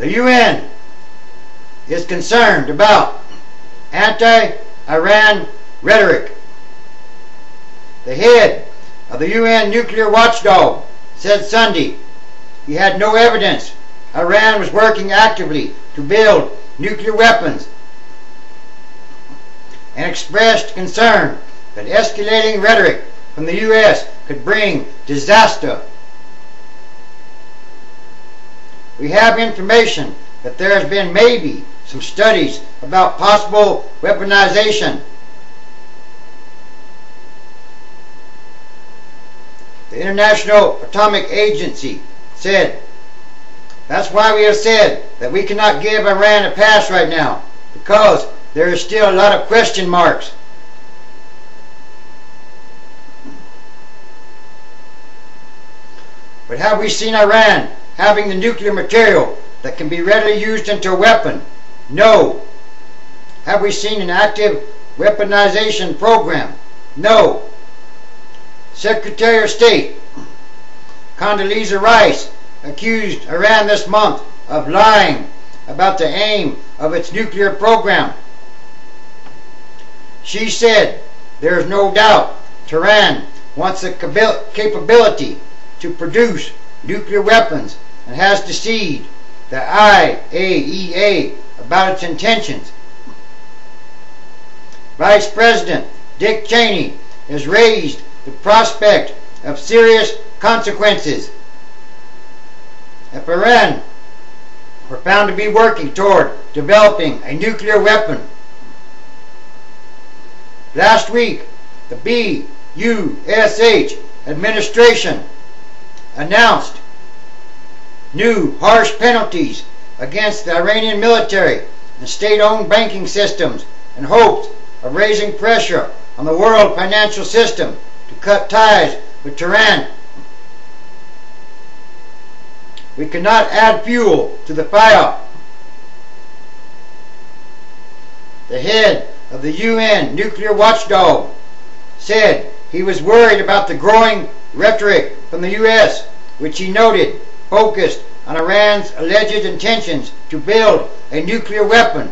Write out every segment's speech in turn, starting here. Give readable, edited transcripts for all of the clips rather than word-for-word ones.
The UN is concerned about anti-Iran rhetoric. The head of the UN nuclear watchdog said Sunday he had no evidence Iran was working actively to build nuclear weapons, and expressed concern that escalating rhetoric from the U.S. could bring disaster. We have information that there has been maybe some studies about possible weaponization. The International Atomic Agency said, that's why we have said that we cannot give Iran a pass right now, because there is still a lot of question marks. But have we seen Iran having the nuclear material that can be readily used into a weapon? No. Have we seen an active weaponization program? No. Secretary of State Condoleezza Rice accused Iran this month of lying about the aim of its nuclear program. She said there is no doubt Tehran wants the capability to produce nuclear weapons and has deceived the IAEA about its intentions. Vice President Dick Cheney has raised the prospect of serious consequences if Iran were found to be working toward developing a nuclear weapon. Last week, the U.S.A administration announced new harsh penalties against the Iranian military and state-owned banking systems in hopes of raising pressure on the world financial system to cut ties with Tehran. We cannot add fuel to the fire. The head of the UN nuclear watchdog said he was worried about the growing rhetoric from the U.S., which he noted focused on Iran's alleged intentions to build a nuclear weapon,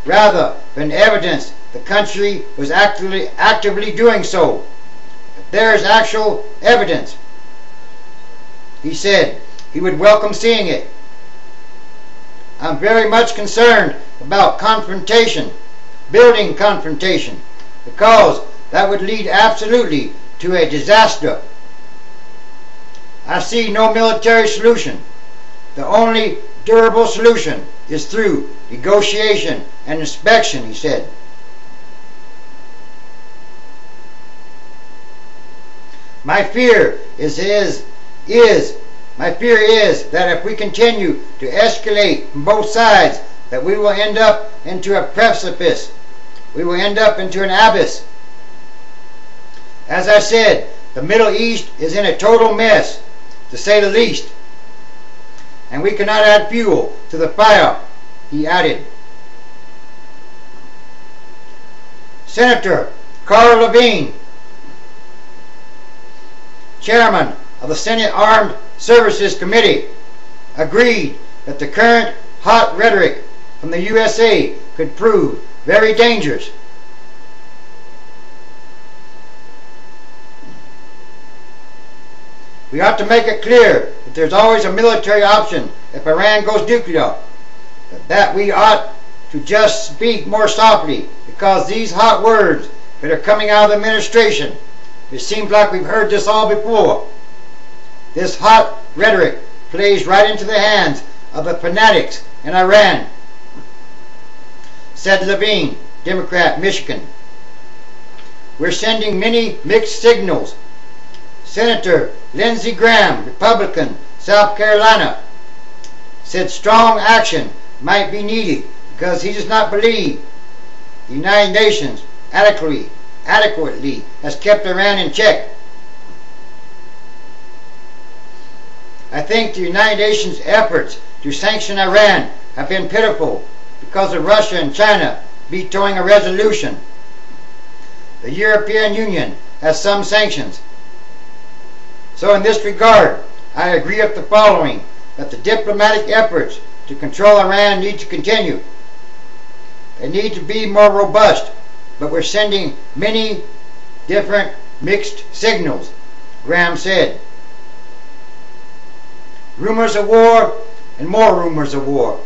rather than evidence the country was actively doing so. If there is actual evidence, he said, he would welcome seeing it. I'm very much concerned about confrontation, building confrontation, because that would lead absolutely to a disaster. I see no military solution. The only durable solution is through negotiation and inspection, he said. My fear is that if we continue to escalate from both sides, that we will end up into a precipice. We will end up into an abyss. As I said, the Middle East is in a total mess, to say the least. And we cannot add fuel to the fire, he added. Senator Carl Levine, chairman of the Senate Armed Services Committee, agreed that the current hot rhetoric from the U.S.A. could prove very dangerous. We ought to make it clear that there's always a military option if Iran goes nuclear, but that we ought to just speak more softly, because these hot words that are coming out of the administration, it seems like we've heard this all before. This hot rhetoric plays right into the hands of the fanatics in Iran, said Levine, Democrat, Michigan. We're sending many mixed signals. Senator Lindsey Graham, Republican, South Carolina, said strong action might be needed because he does not believe the United Nations adequately has kept Iran in check. I think the United Nations efforts to sanction Iran have been pitiful because of Russia and China vetoing a resolution. The European Union has some sanctions. So in this regard, I agree with the following, that the diplomatic efforts to control Iran need to continue. They need to be more robust, but we're sending many different mixed signals, Graham said. Rumors of war and more rumors of war.